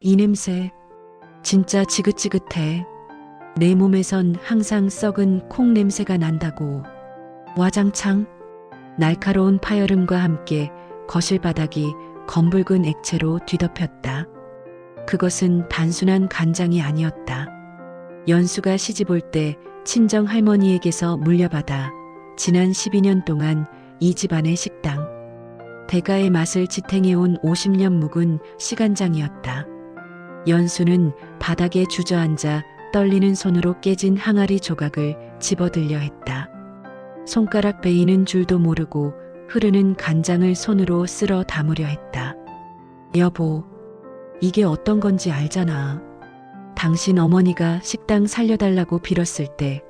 이 냄새 진짜 지긋지긋해. 내 몸에선 항상 썩은 콩 냄새가 난다고. 와장창. 날카로운 파열음과 함께 거실 바닥이 검붉은 액체로 뒤덮였다. 그것은 단순한 간장이 아니었다. 연수가 시집올 때 친정 할머니에게서 물려받아 지난 12년 동안 이 집안의 식당, 대가의 맛을 지탱해온 50년 묵은 시간장이었다. 연수는 바닥에 주저앉아 떨리는 손으로 깨진 항아리 조각을 집어들려 했다. 손가락 베이는 줄도 모르고 흐르는 간장을 손으로 쓸어 담으려 했다. 여보, 이게 어떤 건지 알잖아. 당신 어머니가 식당 살려달라고 빌었을 때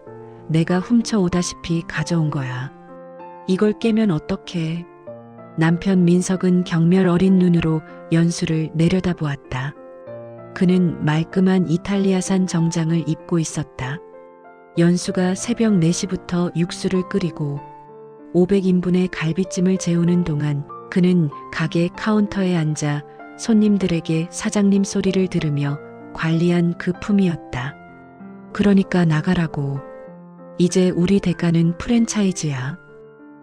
내가 훔쳐오다시피 가져온 거야. 이걸 깨면 어떡해. 남편 민석은 경멸 어린 눈으로 연수를 내려다보았다. 그는 말끔한 이탈리아산 정장을 입고 있었다. 연수가 새벽 4시부터 육수를 끓이고 500인분의 갈비찜을 재우는 동안 그는 가게 카운터에 앉아 손님들에게 사장님 소리를 들으며 관리한 그 품이었다. 그러니까 나가라고. 이제 우리 대가는 프랜차이즈야.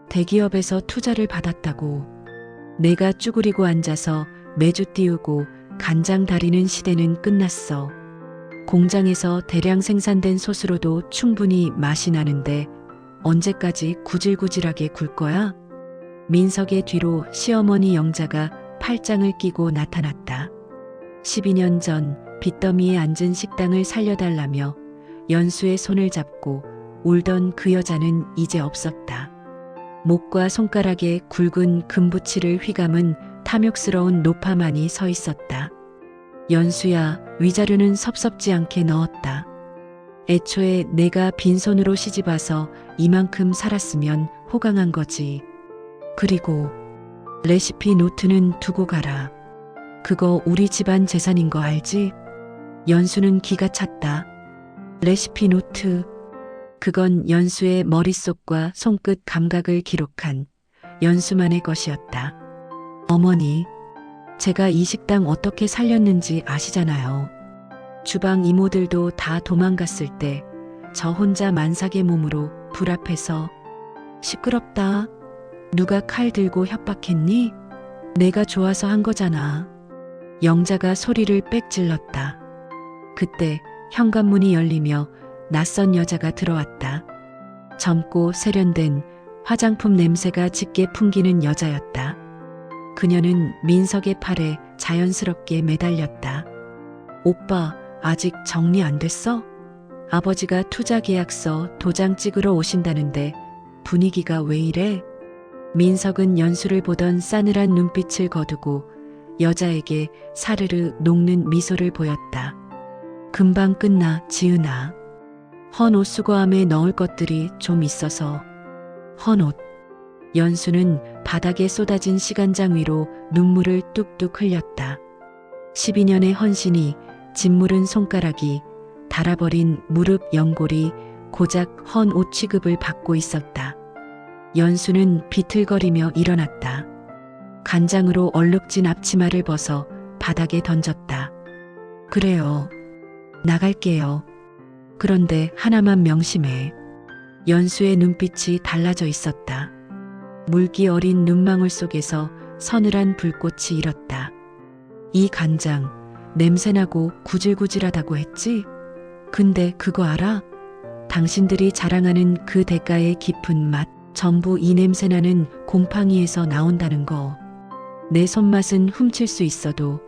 대기업에서 투자를 받았다고. 내가 쭈그리고 앉아서 매주 띄우고 간장 다리는 시대는 끝났어. 공장에서 대량 생산된 소스로도 충분히 맛이 나는데 언제까지 구질구질하게 굴 거야? 민석의 뒤로 시어머니 영자가 팔짱을 끼고 나타났다. 12년 전 빚더미에 앉은 식당을 살려달라며 연수의 손을 잡고 울던 그 여자는 이제 없었다. 목과 손가락에 굵은 금붙이를 휘감은 탐욕스러운 노파만이 서 있었다. 연수야, 위자료는 섭섭지 않게 넣었다. 애초에 내가 빈손으로 시집와서 이만큼 살았으면 호강한 거지. 그리고 레시피 노트는 두고 가라. 그거 우리 집안 재산인 거 알지? 연수는 기가 찼다. 레시피 노트. 그건 연수의 머릿속과 손끝 감각을 기록한 연수만의 것이었다. 어머니, 제가 이 식당 어떻게 살렸는지 아시잖아요. 주방 이모들도 다 도망갔을 때 저 혼자 만삭의 몸으로 불 앞에서 시끄럽다. 누가 칼 들고 협박했니? 내가 좋아서 한 거잖아. 영자가 소리를 빽 질렀다. 그때 현관문이 열리며 낯선 여자가 들어왔다. 젊고 세련된 화장품 냄새가 짙게 풍기는 여자였다. 그녀는 민석의 팔에 자연스럽게 매달렸다. 오빠, 아직 정리 안 됐어? 아버지가 투자 계약서 도장 찍으러 오신다는데 분위기가 왜 이래? 민석은 연수를 보던 싸늘한 눈빛을 거두고 여자에게 사르르 녹는 미소를 보였다. 금방 끝나, 지은아. 헌옷 수거함에 넣을 것들이 좀 있어서. 헌옷. 연수는 바닥에 쏟아진 시간장 위로 눈물을 뚝뚝 흘렸다. 12년의 헌신이 짓무른 손가락이 닳아버린 무릎 연골이 고작 헌옷 취급을 받고 있었다. 연수는 비틀거리며 일어났다. 간장으로 얼룩진 앞치마를 벗어 바닥에 던졌다. 그래요. 나갈게요. 그런데 하나만 명심해. 연수의 눈빛이 달라져 있었다. 물기 어린 눈망울 속에서 서늘한 불꽃이 일었다. 이 간장 냄새나고 구질구질하다고 했지? 근데 그거 알아? 당신들이 자랑하는 그 대가의 깊은 맛 전부 이 냄새나는 곰팡이에서 나온다는 거. 내 손맛은 훔칠 수 있어도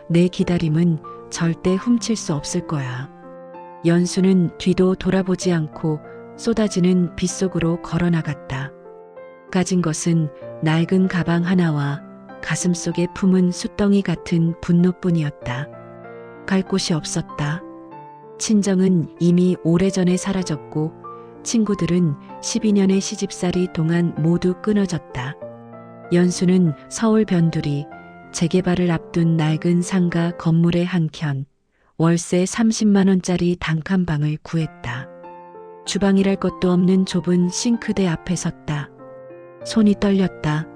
내 기다림은 절대 훔칠 수 없을 거야. 연수는 뒤도 돌아보지 않고 쏟아지는 빗속으로 걸어나갔다. 가진 것은 낡은 가방 하나와 가슴속에 품은 숫덩이 같은 분노뿐이었다. 갈 곳이 없었다. 친정은 이미 오래전에 사라졌고 친구들은 12년의 시집살이 동안 모두 끊어졌다. 연수는 서울 변두리 재개발을 앞둔 낡은 상가 건물의 한켠 월세 30만 원짜리 단칸방을 구했다. 주방이랄 것도 없는 좁은 싱크대 앞에 섰다. 손이 떨렸다.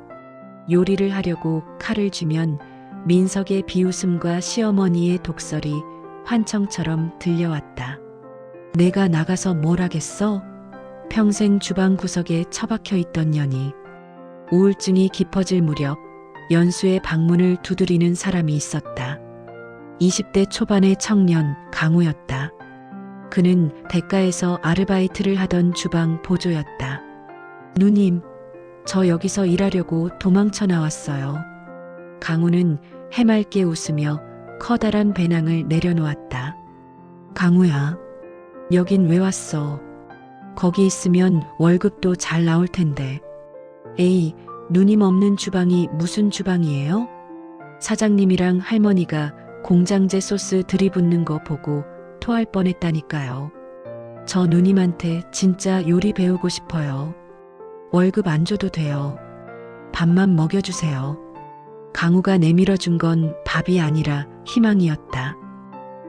요리를 하려고 칼을 쥐면 민석의 비웃음과 시어머니의 독설이 환청처럼 들려왔다. 내가 나가서 뭘 하겠어? 평생 주방 구석에 처박혀 있던 년이 우울증이 깊어질 무렵 연수의 방문을 두드리는 사람이 있었다. 20대 초반의 청년 강우였다. 그는 대가에서 아르바이트를 하던 주방 보조였다. 누님, 저 여기서 일하려고 도망쳐 나왔어요. 강우는 해맑게 웃으며 커다란 배낭을 내려놓았다. 강우야, 여긴 왜 왔어? 거기 있으면 월급도 잘 나올 텐데. 에이, 누님 없는 주방이 무슨 주방이에요? 사장님이랑 할머니가 공장제 소스 들이붓는 거 보고 토할 뻔했다니까요. 저 누님한테 진짜 요리 배우고 싶어요. 월급 안 줘도 돼요. 밥만 먹여주세요. 강우가 내밀어준 건 밥이 아니라 희망이었다.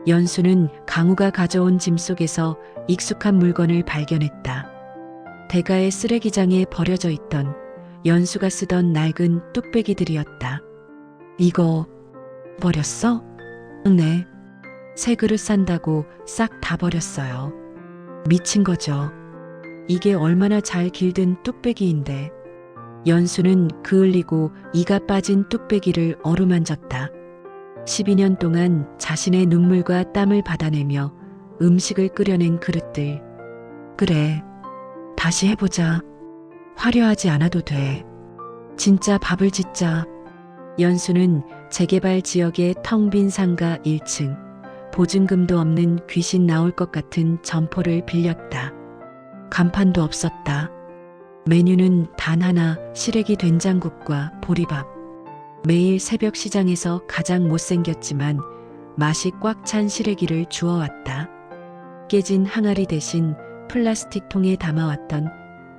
연수는 강우가 가져온 짐 속에서 익숙한 물건을 발견했다. 대가의 쓰레기장에 버려져 있던 연수가 쓰던 낡은 뚝배기들이었다. 이거 버렸어? 네. 새 그릇 산다고 싹 다 버렸어요. 미친 거죠. 이게 얼마나 잘 길든 뚝배기인데. 연수는 그을리고 이가 빠진 뚝배기를 어루만졌다. 12년 동안 자신의 눈물과 땀을 받아내며 음식을 끓여낸 그릇들. 그래, 다시 해보자. 화려하지 않아도 돼. 진짜 밥을 짓자. 연수는 재개발 지역의 텅 빈 상가 1층, 보증금도 없는 귀신 나올 것 같은 점포를 빌렸다. 간판도 없었다. 메뉴는 단 하나, 시래기 된장국과 보리밥. 매일 새벽 시장에서 가장 못생겼지만 맛이 꽉 찬 시래기를 주워왔다. 깨진 항아리 대신 플라스틱 통에 담아왔던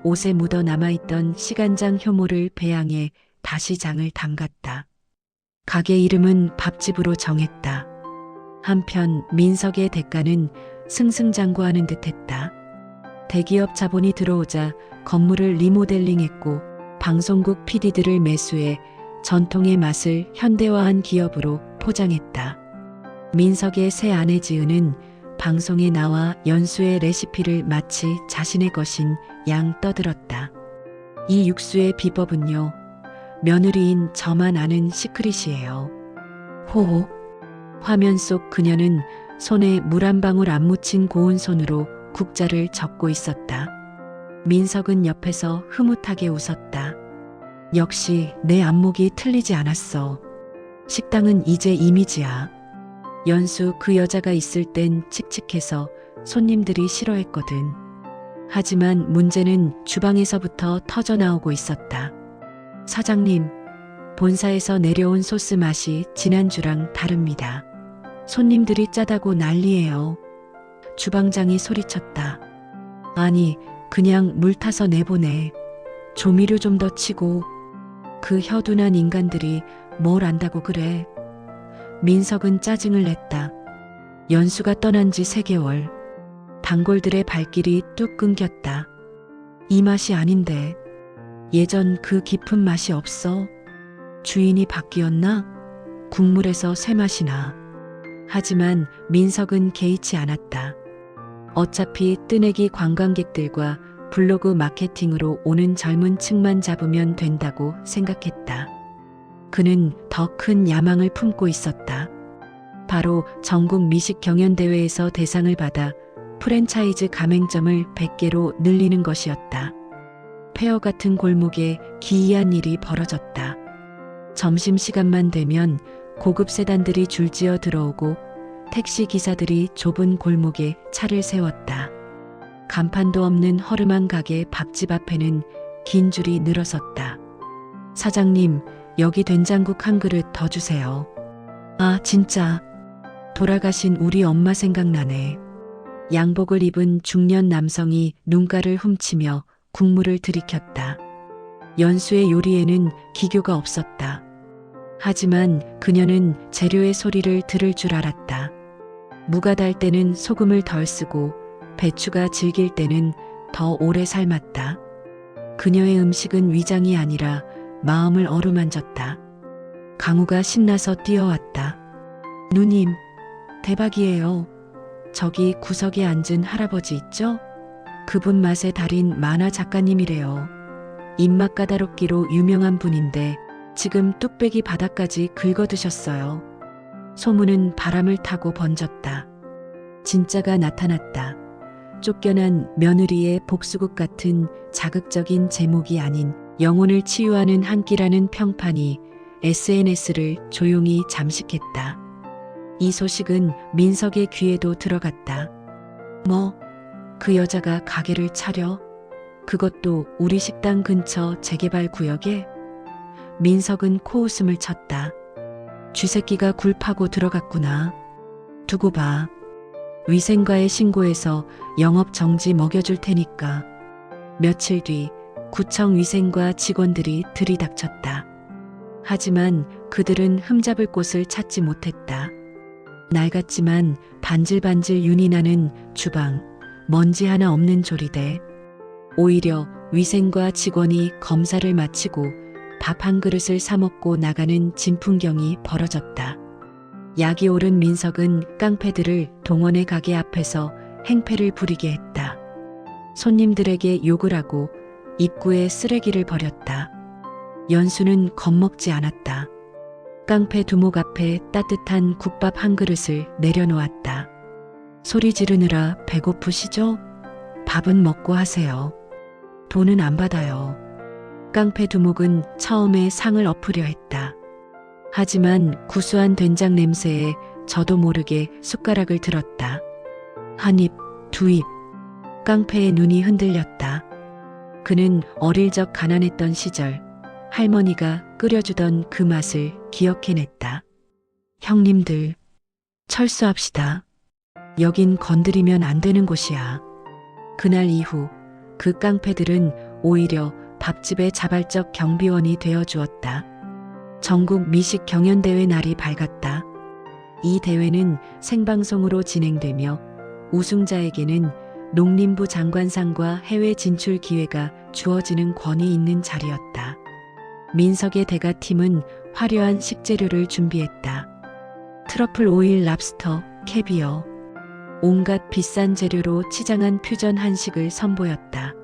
옷에 묻어 남아있던 시간장 효모를 배양해 다시 장을 담갔다. 가게 이름은 밥집으로 정했다. 한편 민석의 대가는 승승장구하는 듯했다. 대기업 자본이 들어오자 건물을 리모델링했고 방송국 PD들을 매수해 전통의 맛을 현대화한 기업으로 포장했다. 민석의 새 아내 지은은 방송에 나와 연수의 레시피를 마치 자신의 것인 양 떠들었다. 이 육수의 비법은요, 며느리인 저만 아는 시크릿이에요. 호호. 화면 속 그녀는 손에 물 한 방울 안 묻힌 고운 손으로 국자를 적고 있었다. 민석은 옆에서 흐뭇하게 웃었다. 역시 내 안목이 틀리지 않았어. 식당은 이제 이미지야. 연수 그 여자가 있을 땐 칙칙해서 손님들이 싫어했거든. 하지만 문제는 주방에서부터 터져나오고 있었다. 사장님, 본사에서 내려온 소스 맛이 지난주랑 다릅니다. 손님들이 짜다고 난리예요. 주방장이 소리쳤다. 아니, 그냥 물 타서 내보내. 조미료 좀 더 치고. 그 혀둔한 인간들이 뭘 안다고 그래. 민석은 짜증을 냈다. 연수가 떠난 지 3개월. 단골들의 발길이 뚝 끊겼다. 이 맛이 아닌데. 예전 그 깊은 맛이 없어. 주인이 바뀌었나? 국물에서 쇠맛이 나. 하지만 민석은 개의치 않았다. 어차피 뜨내기 관광객들과 블로그 마케팅으로 오는 젊은 층만 잡으면 된다고 생각했다. 그는 더 큰 야망을 품고 있었다. 바로 전국 미식 경연대회에서 대상을 받아 프랜차이즈 가맹점을 100개로 늘리는 것이었다. 폐허 같은 골목에 기이한 일이 벌어졌다. 점심시간만 되면 고급 세단들이 줄지어 들어오고 택시 기사들이 좁은 골목에 차를 세웠다. 간판도 없는 허름한 가게 밥집 앞에는 긴 줄이 늘어섰다. 사장님, 여기 된장국 한 그릇 더 주세요. 아, 진짜. 돌아가신 우리 엄마 생각나네. 양복을 입은 중년 남성이 눈가를 훔치며 국물을 들이켰다. 연수의 요리에는 기교가 없었다. 하지만 그녀는 재료의 소리를 들을 줄 알았다. 무가 달 때는 소금을 덜 쓰고 배추가 질길 때는 더 오래 삶았다. 그녀의 음식은 위장이 아니라 마음을 어루만졌다. 강우가 신나서 뛰어왔다. 누님, 대박이에요. 저기 구석에 앉은 할아버지 있죠? 그분 맛의 달인 만화 작가님이래요. 입맛 까다롭기로 유명한 분인데 지금 뚝배기 바닥까지 긁어드셨어요. 소문은 바람을 타고 번졌다. 진짜가 나타났다. 쫓겨난 며느리의 복수극 같은 자극적인 제목이 아닌 영혼을 치유하는 한 끼라는 평판이 SNS를 조용히 잠식했다. 이 소식은 민석의 귀에도 들어갔다. 뭐, 그 여자가 가게를 차려? 그것도 우리 식당 근처 재개발 구역에? 민석은 코웃음을 쳤다. 쥐새끼가 굴 파고 들어갔구나. 두고 봐. 위생과에 신고해서 영업 정지 먹여줄 테니까. 며칠 뒤 구청 위생과 직원들이 들이닥쳤다. 하지만 그들은 흠잡을 곳을 찾지 못했다. 낡았지만 반질반질 윤이 나는 주방, 먼지 하나 없는 조리대. 오히려 위생과 직원이 검사를 마치고 밥 한 그릇을 사먹고 나가는 진풍경이 벌어졌다. 약이 오른 민석은 깡패들을 동원해 가게 앞에서 행패를 부리게 했다. 손님들에게 욕을 하고 입구에 쓰레기를 버렸다. 연수는 겁먹지 않았다. 깡패 두목 앞에 따뜻한 국밥 한 그릇을 내려놓았다. 소리 지르느라 배고프시죠? 밥은 먹고 하세요. 돈은 안 받아요. 깡패 두목은 처음에 상을 엎으려 했다. 하지만 구수한 된장 냄새에 저도 모르게 숟가락을 들었다. 한 입, 두 입. 깡패의 눈이 흔들렸다. 그는 어릴 적 가난했던 시절 할머니가 끓여주던 그 맛을 기억해냈다. 형님들, 철수합시다. 여긴 건드리면 안 되는 곳이야. 그날 이후 그 깡패들은 오히려 밥집의 자발적 경비원이 되어주었다. 전국 미식 경연대회 날이 밝았다. 이 대회는 생방송으로 진행되며 우승자에게는 농림부 장관상과 해외 진출 기회가 주어지는 권위 있는 자리였다. 민석의 대가팀은 화려한 식재료를 준비했다. 트러플 오일 랍스터, 캐비어, 온갖 비싼 재료로 치장한 퓨전 한식을 선보였다.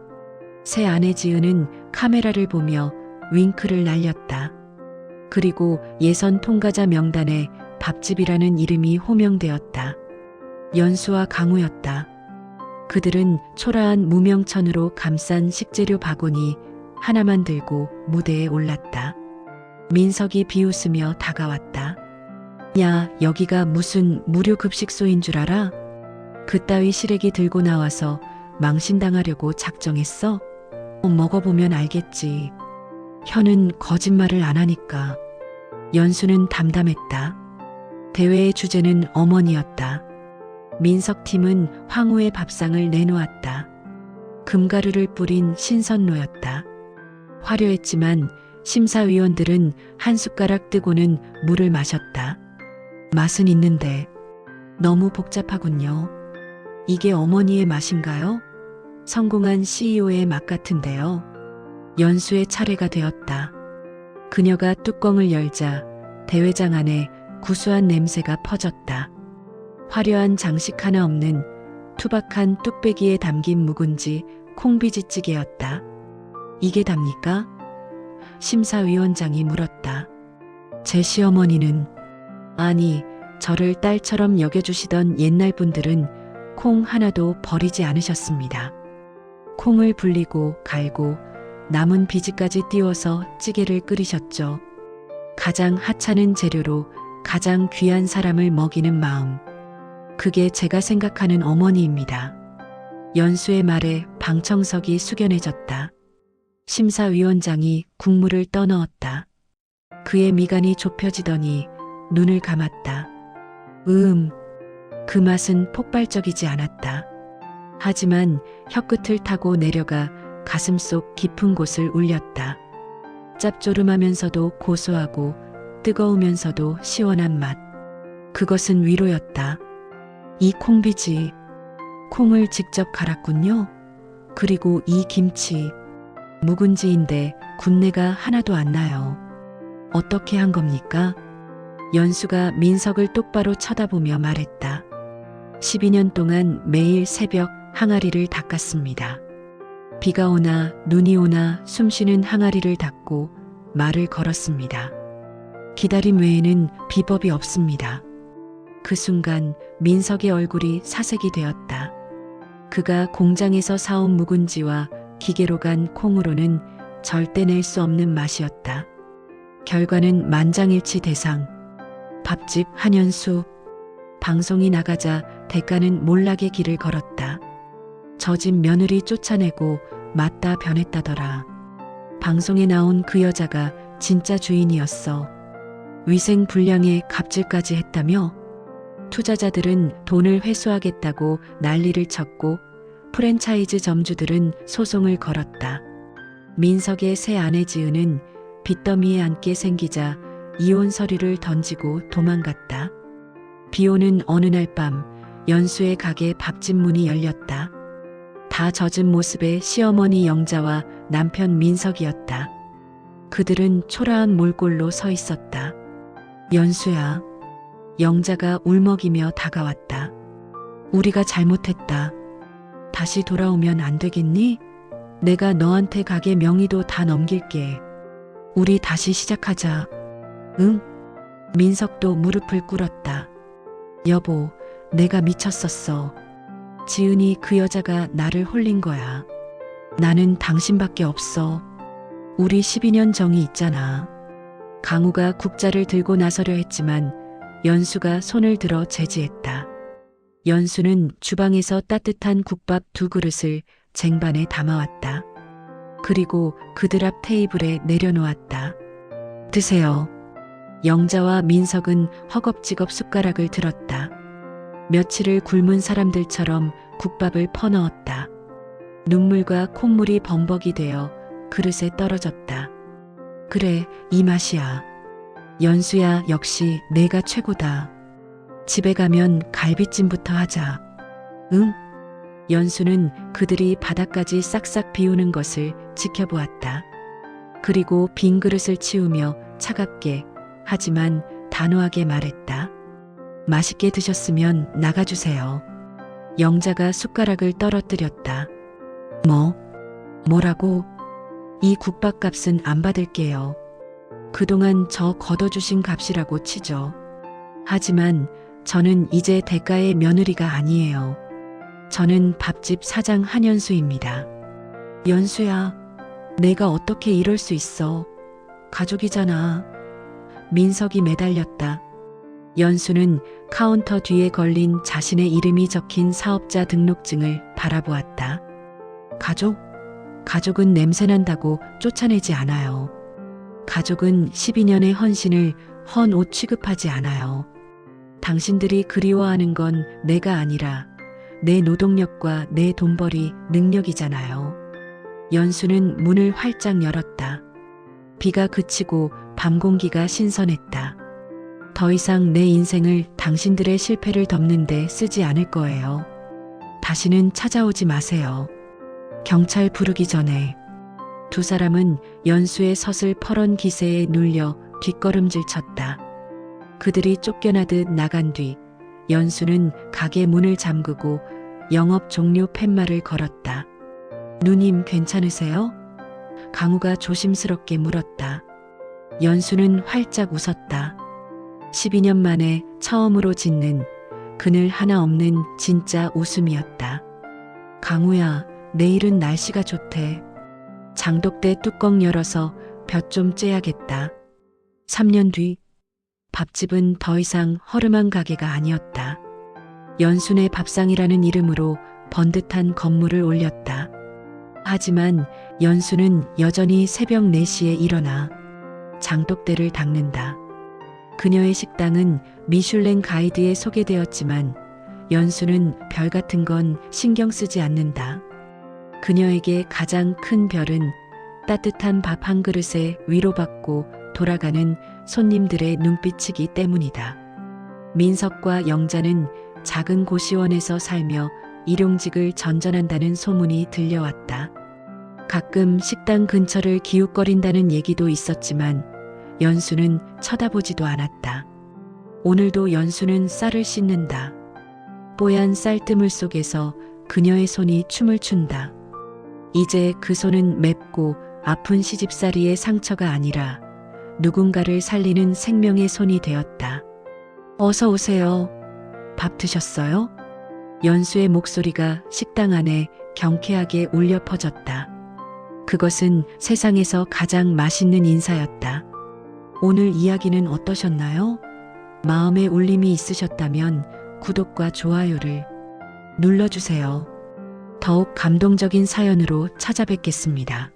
새 아내 지은은 카메라를 보며 윙크를 날렸다. 그리고 예선 통과자 명단에 밥집이라는 이름이 호명되었다. 연수와 강우였다. 그들은 초라한 무명천으로 감싼 식재료 바구니 하나만 들고 무대에 올랐다. 민석이 비웃으며 다가왔다. 야, 여기가 무슨 무료 급식소인 줄 알아? 그따위 시래기 들고 나와서 망신당하려고 작정했어? 먹어보면 알겠지. 혀는 거짓말을 안 하니까. 연수는 담담했다. 대회의 주제는 어머니였다. 민석팀은 황후의 밥상을 내놓았다. 금가루를 뿌린 신선로였다. 화려했지만 심사위원들은 한 숟가락 뜨고는 물을 마셨다. 맛은 있는데 너무 복잡하군요. 이게 어머니의 맛인가요? 성공한 CEO의 맛 같은데요. 연수의 차례가 되었다. 그녀가 뚜껑을 열자 대회장 안에 구수한 냄새가 퍼졌다. 화려한 장식 하나 없는 투박한 뚝배기에 담긴 묵은지 콩비지찌개였다. 이게 답니까? 심사위원장이 물었다. 제 시어머니는, 아니, 저를 딸처럼 여겨주시던 옛날 분들은 콩 하나도 버리지 않으셨습니다. 콩을 불리고 갈고 남은 비지까지 띄워서 찌개를 끓이셨죠. 가장 하찮은 재료로 가장 귀한 사람을 먹이는 마음. 그게 제가 생각하는 어머니입니다. 연수의 말에 방청석이 숙연해졌다. 심사위원장이 국물을 떠넣었다. 그의 미간이 좁혀지더니 눈을 감았다. 그 맛은 폭발적이지 않았다. 하지만 혀끝을 타고 내려가 가슴속 깊은 곳을 울렸다. 짭조름하면서도 고소하고 뜨거우면서도 시원한 맛. 그것은 위로였다. 이 콩비지, 콩을 직접 갈았군요. 그리고 이 김치, 묵은지인데 군내가 하나도 안 나요. 어떻게 한 겁니까? 연수가 민석을 똑바로 쳐다보며 말했다. 12년 동안 매일 새벽 항아리를 닦았습니다. 비가 오나 눈이 오나 숨쉬는 항아리를 닦고 말을 걸었습니다. 기다림 외에는 비법이 없습니다. 그 순간 민석의 얼굴이 사색이 되었다. 그가 공장에서 사온 묵은지와 기계로 간 콩으로는 절대 낼 수 없는 맛이었다. 결과는 만장일치 대상. 밥집 한연수. 방송이 나가자 대가는 몰락의 길을 걸었다. 저 집 며느리 쫓아내고 맞다 변했다더라. 방송에 나온 그 여자가 진짜 주인이었어. 위생 불량에 갑질까지 했다며? 투자자들은 돈을 회수하겠다고 난리를 쳤고 프랜차이즈 점주들은 소송을 걸었다. 민석의 새 아내 지은은 빚더미에 앉게 생기자 이혼 서류를 던지고 도망갔다. 비 오는 어느 날 밤 연수의 가게 밥집 문이 열렸다. 다 젖은 모습의 시어머니 영자와 남편 민석이었다. 그들은 초라한 몰골로 서 있었다. 연수야. 영자가 울먹이며 다가왔다. 우리가 잘못했다. 다시 돌아오면 안 되겠니? 내가 너한테 가게 명의도 다 넘길게. 우리 다시 시작하자. 응? 민석도 무릎을 꿇었다. 여보, 내가 미쳤었어. 지은이 그 여자가 나를 홀린 거야. 나는 당신밖에 없어. 우리 12년 정이 있잖아. 강우가 국자를 들고 나서려 했지만 연수가 손을 들어 제지했다. 연수는 주방에서 따뜻한 국밥 2그릇을 쟁반에 담아왔다. 그리고 그들 앞 테이블에 내려놓았다. 드세요. 영자와 민석은 허겁지겁 숟가락을 들었다. 며칠을 굶은 사람들처럼 국밥을 퍼넣었다. 눈물과 콧물이 범벅이 되어 그릇에 떨어졌다. 그래, 이 맛이야. 연수야, 역시 내가 최고다. 집에 가면 갈비찜부터 하자. 응? 연수는 그들이 바닥까지 싹싹 비우는 것을 지켜보았다. 그리고 빈 그릇을 치우며 차갑게 하지만 단호하게 말했다. 맛있게 드셨으면 나가주세요. 영자가 숟가락을 떨어뜨렸다. 뭐라고? 이 국밥값은 안 받을게요. 그동안 저 걷어주신 값이라고 치죠. 하지만 저는 이제 대가의 며느리가 아니에요. 저는 밥집 사장 한연수입니다. 연수야, 내가 어떻게 이럴 수 있어. 가족이잖아. 민석이 매달렸다. 연수는 카운터 뒤에 걸린 자신의 이름이 적힌 사업자 등록증을 바라보았다. 가족? 가족은 냄새난다고 쫓아내지 않아요. 가족은 12년의 헌신을 헌 옷 취급하지 않아요. 당신들이 그리워하는 건 내가 아니라 내 노동력과 내 돈벌이 능력이잖아요. 연수는 문을 활짝 열었다. 비가 그치고 밤 공기가 신선했다. 더 이상 내 인생을 당신들의 실패를 덮는 데 쓰지 않을 거예요. 다시는 찾아오지 마세요. 경찰 부르기 전에. 두 사람은 연수의 서슬 퍼런 기세에 눌려 뒷걸음질 쳤다. 그들이 쫓겨나듯 나간 뒤 연수는 가게 문을 잠그고 영업 종료 팻말을 걸었다. 누님 괜찮으세요? 강우가 조심스럽게 물었다. 연수는 활짝 웃었다. 12년 만에 처음으로 짓는 그늘 하나 없는 진짜 웃음이었다. 강우야, 내일은 날씨가 좋대. 장독대 뚜껑 열어서 볕 좀 쬐야겠다. 3년 뒤 밥집은 더 이상 허름한 가게가 아니었다. 연순의 밥상이라는 이름으로 번듯한 건물을 올렸다. 하지만 연수는 여전히 새벽 4시에 일어나 장독대를 닦는다. 그녀의 식당은 미슐랭 가이드에 소개되었지만 연수는 별 같은 건 신경 쓰지 않는다. 그녀에게 가장 큰 별은 따뜻한 밥 한 그릇에 위로받고 돌아가는 손님들의 눈빛이기 때문이다. 민석과 영자는 작은 고시원에서 살며 일용직을 전전한다는 소문이 들려왔다. 가끔 식당 근처를 기웃거린다는 얘기도 있었지만 연수는 쳐다보지도 않았다. 오늘도 연수는 쌀을 씻는다. 뽀얀 쌀뜨물 속에서 그녀의 손이 춤을 춘다. 이제 그 손은 맵고 아픈 시집살이의 상처가 아니라 누군가를 살리는 생명의 손이 되었다. 어서 오세요. 밥 드셨어요? 연수의 목소리가 식당 안에 경쾌하게 울려 퍼졌다. 그것은 세상에서 가장 맛있는 인사였다. 오늘 이야기는 어떠셨나요? 마음에 울림이 있으셨다면 구독과 좋아요를 눌러주세요. 더욱 감동적인 사연으로 찾아뵙겠습니다.